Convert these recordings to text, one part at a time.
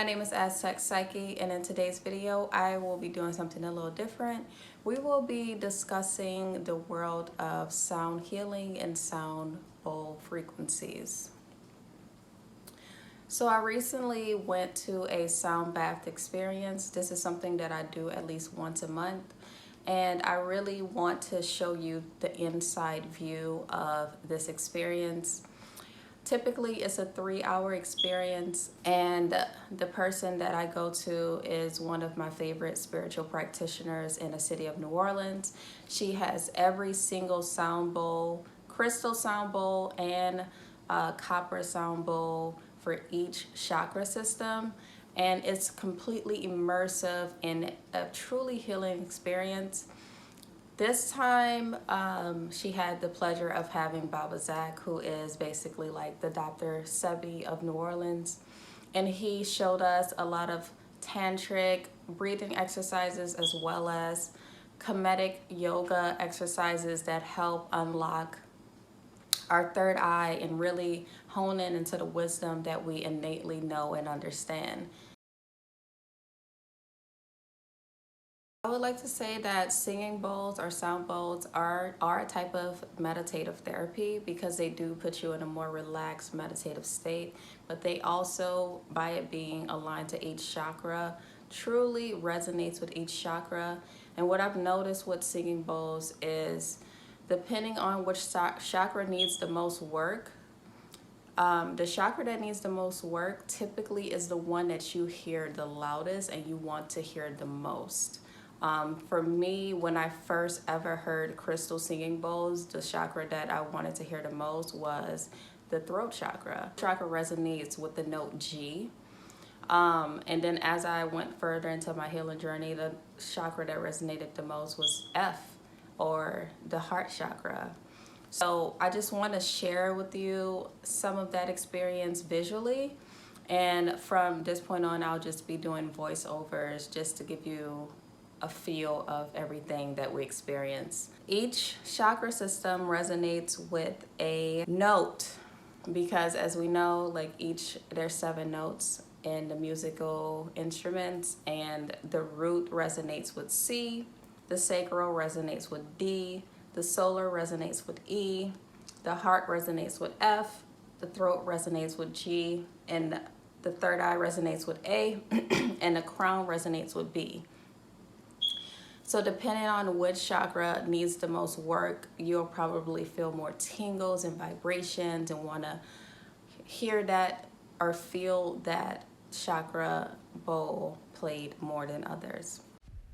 My name is Zack Psyche, and in today's video, I will be doing something a little different. We will be discussing the world of sound healing and sound bowl frequencies. So I recently went to a sound bath experience. This is something that I do at least once a month, and I really want to show you the inside view of this experience. Typically, it's a 3-hour experience, and the person that I go to is one of my favorite spiritual practitioners in the city of New Orleans. She has every single sound bowl, crystal sound bowl, and copper sound bowl for each chakra system, and it's completely immersive in a truly healing experience. This time, she had the pleasure of having Baba Zack, who is basically like the Dr. Sebi of New Orleans. And he showed us a lot of tantric breathing exercises as well as Kemetic Yoga exercises that help unlock our third eye and really hone in into the wisdom that we innately know and understand. I would like to say that singing bowls or sound bowls are a type of meditative therapy because they do put you in a more relaxed meditative state, but they also, by it being aligned to each chakra, truly resonates with each chakra. And what I've noticed with singing bowls is depending on which chakra needs the most work, the chakra that needs the most work typically is the one that you hear the loudest and you want to hear the most. For me, when I first ever heard crystal singing bowls, the chakra that I wanted to hear the most was the throat chakra. Chakra resonates with the note G. And then as I went further into my healing journey, the chakra that resonated the most was F, or the heart chakra. So I just want to share with you some of that experience visually. And from this point on, I'll just be doing voiceovers just to give you a feel of everything that we experience. Each chakra system resonates with a note because, as we know, like there's 7 notes in the musical instruments, and the root resonates with C, the sacral resonates with D, the solar resonates with E, the heart resonates with F, the throat resonates with G, and the third eye resonates with A, and the crown resonates with B. So depending on which chakra needs the most work, you'll probably feel more tingles and vibrations and want to hear that or feel that chakra bowl played more than others.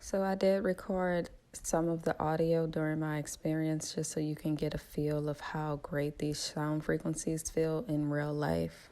So I did record some of the audio during my experience just so you can get a feel of how great these sound frequencies feel in real life.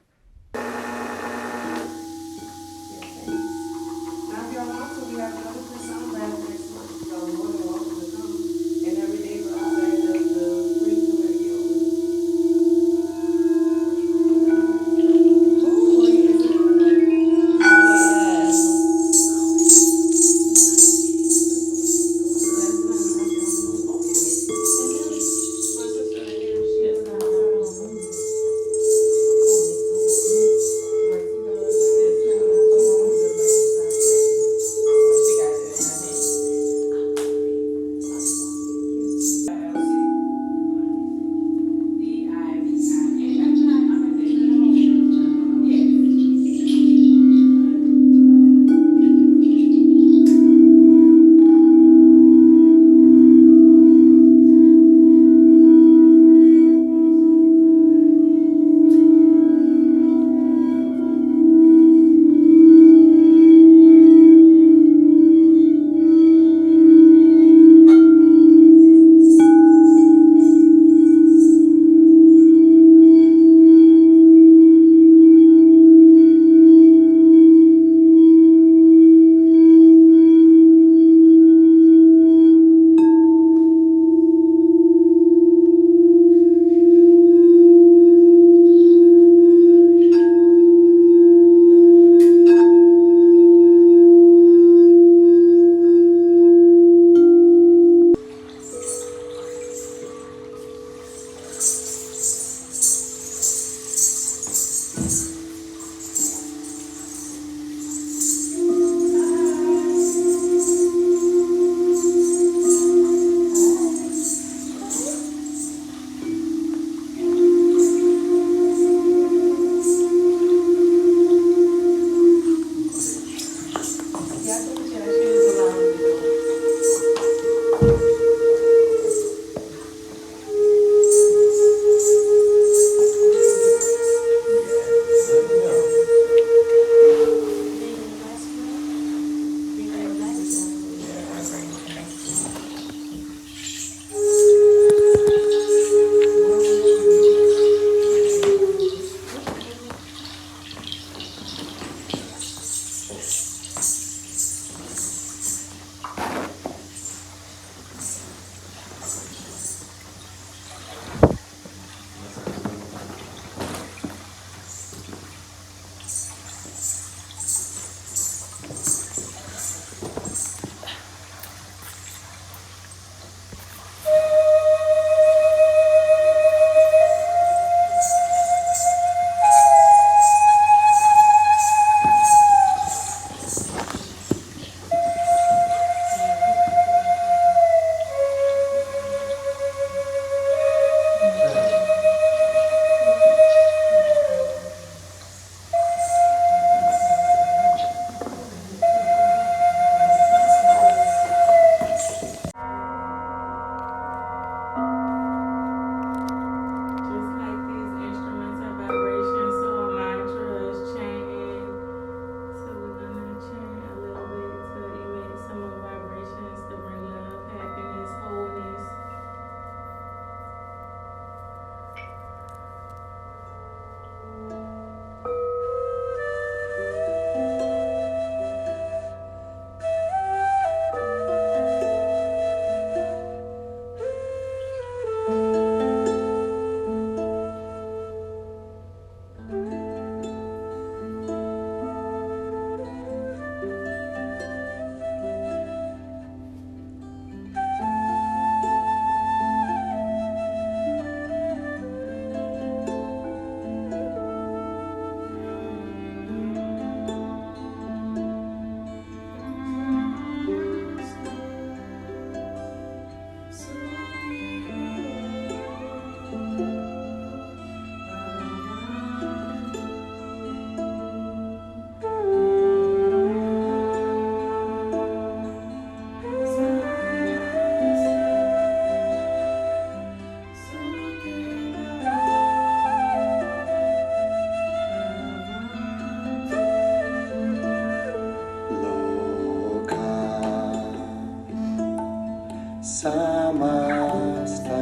Samasta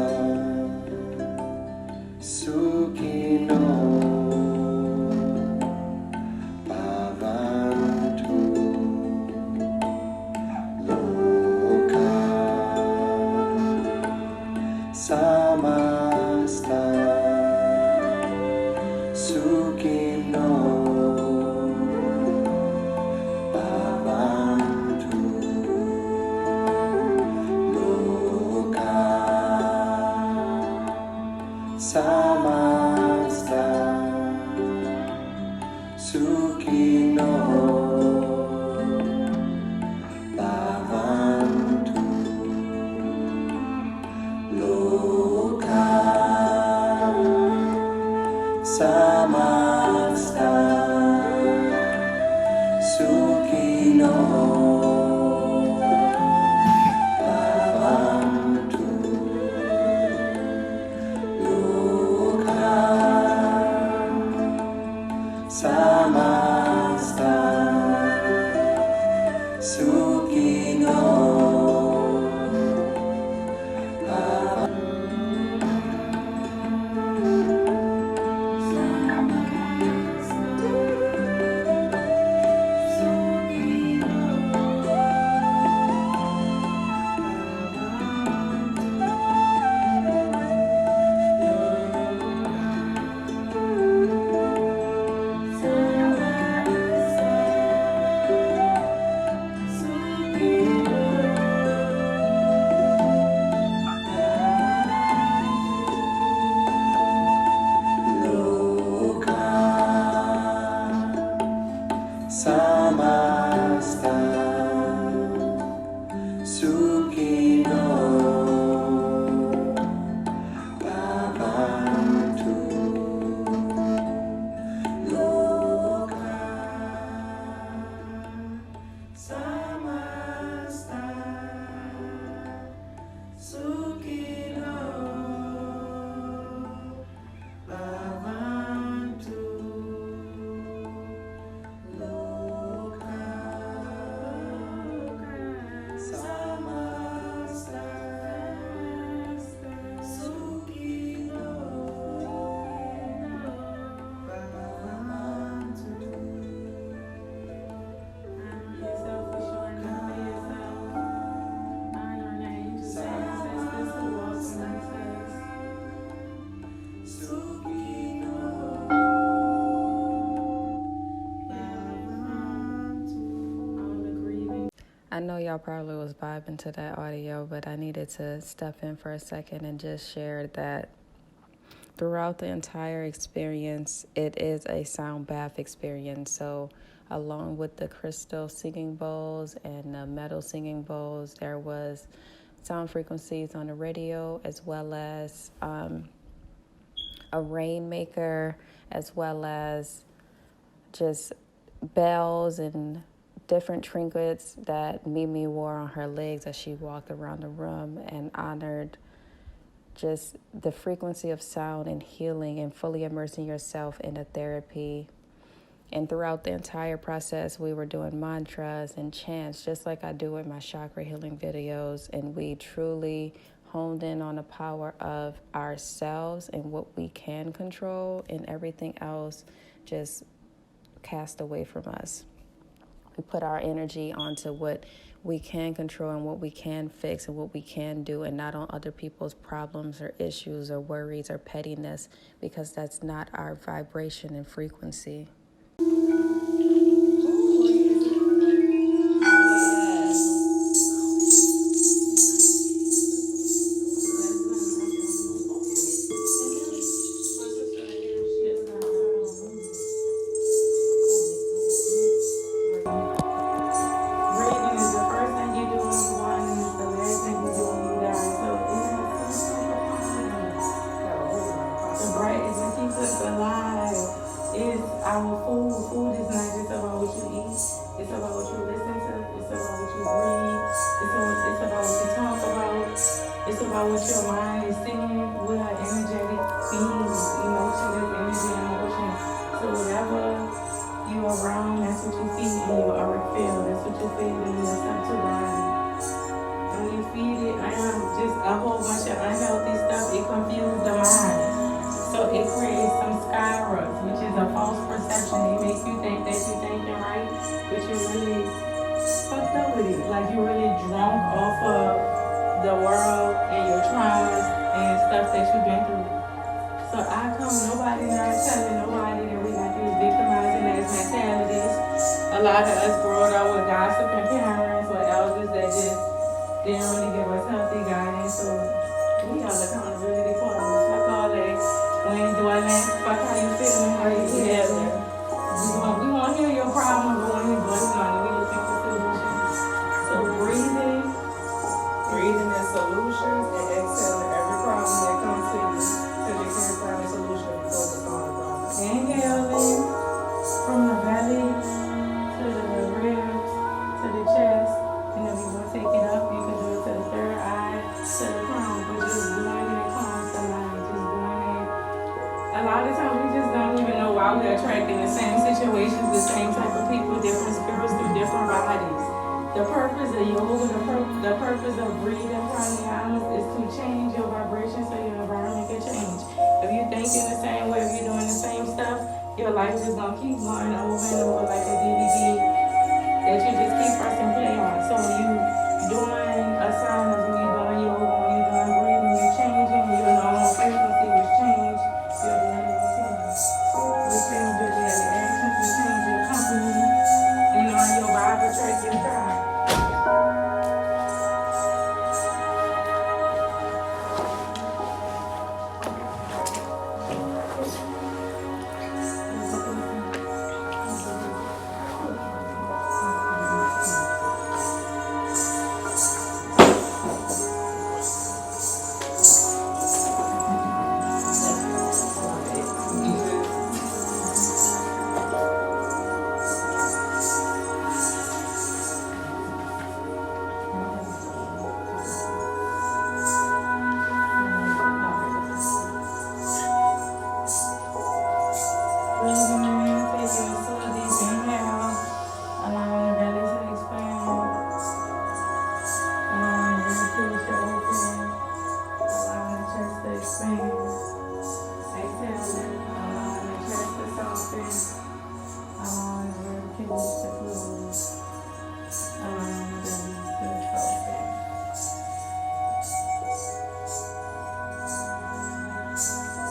Sukhino Bhavantu Loka Samasta Sukhino Bhavantu Loka Samasta Sukhino Bhavantu Loka Samasta Sukhino Bhavantu Loka Samasta Sukhino Samasta Sukhino Bhavantu Loka Samasta Sukhino Bhavantu Loka Samasta Sukhino Bhavantu I know y'all probably was vibing to that audio, but I needed to step in for a second and just share that throughout the entire experience, it is a sound bath experience. So along with the crystal singing bowls and the metal singing bowls, there was sound frequencies on the radio, as well as a rainmaker, as well as just bells and different trinkets that Mimi wore on her legs as she walked around the room and honored just the frequency of sound and healing and fully immersing yourself in a therapy. And throughout the entire process, we were doing mantras and chants, just like I do with my chakra healing videos. And we truly honed in on the power of ourselves and what we can control, and everything else just cast away from us. We put our energy onto what we can control and what we can fix and what we can do, and not on other people's problems or issues or worries or pettiness, because that's not our vibration and frequency. It's about what your mind is singing with her energetic beings, emotions, energy, and emotion. So whatever you are around, that's what you see in your auric field. That's what you feel in your subtle body. And when you feed it just a whole bunch of unhealthy stuff, it confuses the mind. So it creates some skyrocks, which is a false perception. It makes you think that you're thinking right, but you're really fucked up with it. Like you're really drunk off of the world and your traumas and stuff that you've been through. So I come, nobody not telling nobody that we got these victimizing ass mentalities. A lot of us growing up with gossiping parents, with elders that just didn't really give us healthy guidance. So we have accountability partners. Fuck all that. We ain't doing that. Fuck how you feeling, how you feeling. We won't hear your problem, but when you blessing on it, we looking for solutions. So Breathing is solutions and exhaling every problem that comes to you. Because you can't find a solution if you focus on the problem. inhaling from the belly to the ribs to the chest, and then we gonna take it up. You can do it to the third eye, to the crown, but just doing it calms the mind. Just doing it. A lot of times we just don't even know why we're attracting the same situations, the same type of people, different spirits through different bodies. The purpose of yoga, the purpose of breathing pranayamas is to change your vibration so your environment can change. If you think in the same way, if you're doing the same stuff, your life is gonna keep going over and over like a DVD that you just keep pressing play on. So when you doing asanas, when you doing yoga, when you doing breathing, you're changing, your normal frequency was changed, your daily routine will change, your daily actions will change, your company, on your vibe attract your tribe.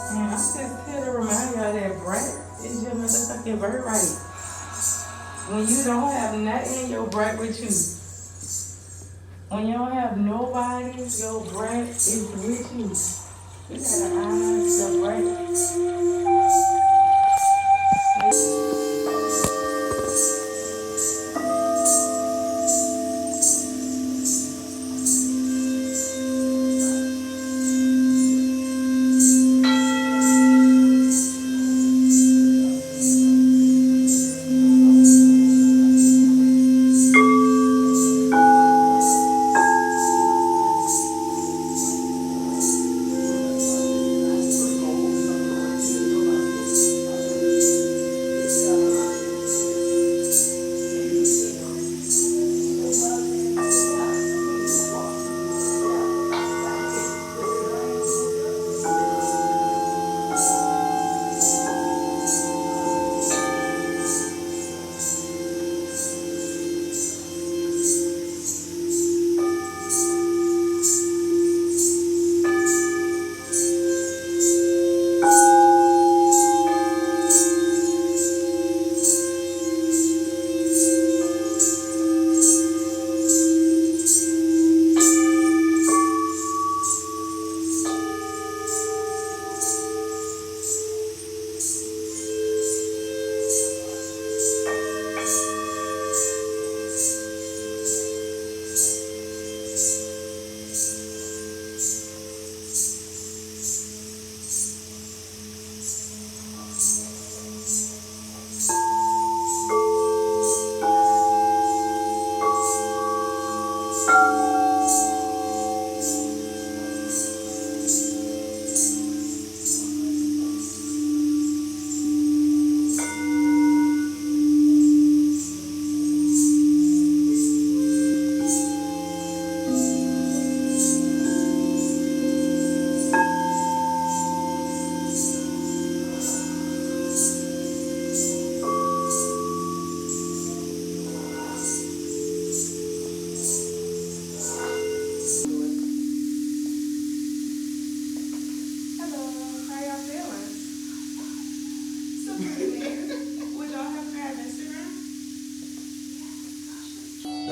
I'm just here to remind y'all that breath is your motherfucking birthright. When you don't have nothing, your breath with you. When you don't have nobody, your breath is with you. You gotta honor the breath.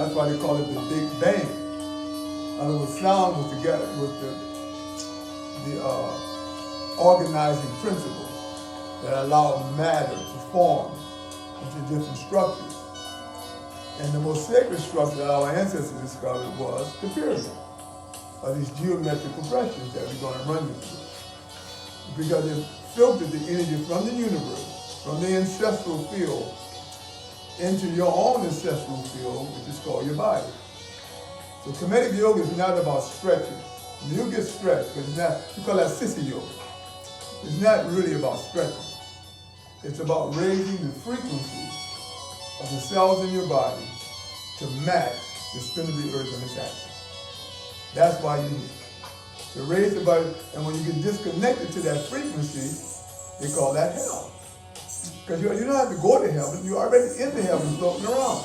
That's why they call it the Big Bang. In other words, sound was together with the organizing principle that allowed matter to form into different structures. And the most sacred structure that our ancestors discovered was the pyramid, or these geometric progressions that we're going to run you through. Because it filtered the energy from the universe, from the ancestral field, into your own ancestral field, which is called your body. So Kemetic Yoga is not about stretching. You get stretched, but it's not, we call that sissy yoga. It's not really about stretching. It's about raising the frequency of the cells in your body to match the spin of the earth on its axis. That's why you need to raise the body, and when you get disconnected to that frequency, they call that hell. Because you don't have to go to heaven, you're already in the heaven floating around.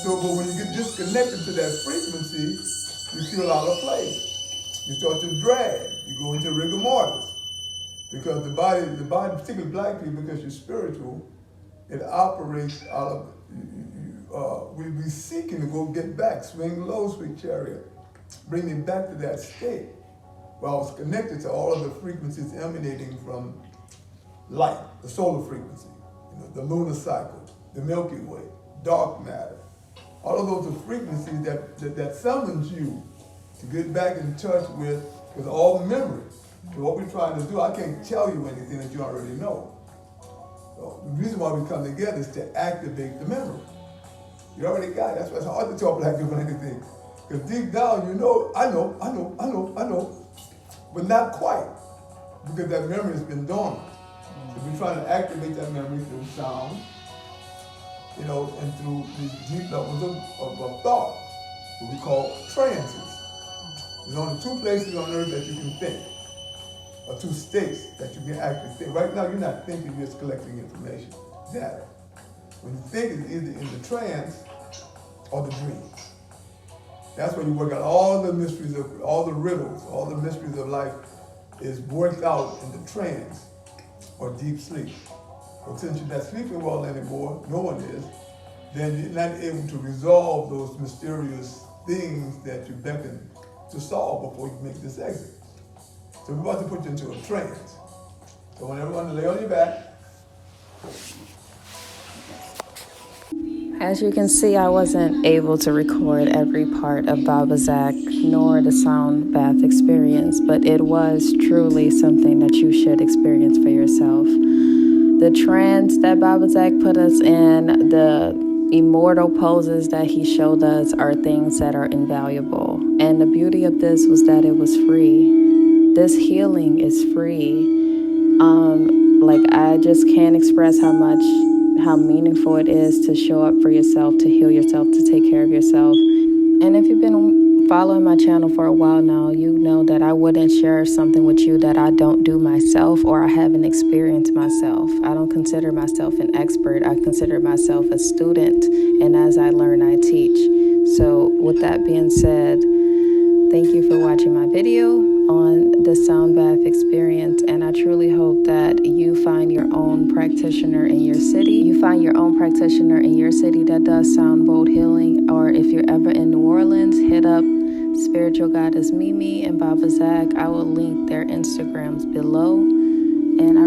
So, but when you get disconnected to that frequency, you feel out of place. You start to drag, you go into rigor mortis. Because the body, particularly black people, because you're spiritual, it operates out of, we seeking to go get back, swing low, sweet chariot, bring me back to that state where I was connected to all of the frequencies emanating from light, the solar frequency, the lunar cycle, the Milky Way, dark matter. All of those are frequencies that summons you to get back in touch with all memory. So what we're trying to do, I can't tell you anything that you already know. So the reason why we come together is to activate the memory. You already got it. That's why it's hard to talk black people anything. Because deep down, you know, I know, but not quite. Because that memory has been dormant. So we're trying to activate that memory through sound, and through these deep levels of thought, what we call trances. There's only two places on earth that you can think, or two states that you can actually think. Right now, you're not thinking, you're just collecting information, data. When you think, it's either in the trance or the dream. That's where you work out all the mysteries of, all the riddles, all the mysteries of life is worked out in the trance or deep sleep. But since you're not sleeping well anymore, no one is, then you're not able to resolve those mysterious things that you beckon to solve before you make this exit. So we're about to put you into a trance. So I want everyone to lay on your back. As you can see, I wasn't able to record every part of Baba Zack nor the sound bath experience, but it was truly something that you should experience for yourself. The trance that Baba Zack put us in, the immortal poses that he showed us are things that are invaluable. And the beauty of this was that it was free. This healing is free. I just can't express how meaningful it is to show up for yourself, to heal yourself, to take care of yourself. And if you've been following my channel for a while now, you know that I wouldn't share something with you that I don't do myself or I haven't experienced myself. I don't consider myself an expert. I consider myself a student, and as I learn, I teach. So with that being said, thank you for watching my video on the sound bath experience, and I truly hope that you find your own practitioner in your city. You find your own practitioner in your city that does sound bowl healing, or if you're ever in New Orleans, hit up Spiritual Goddess Mimi and Baba Zack. I will link their Instagrams below, and I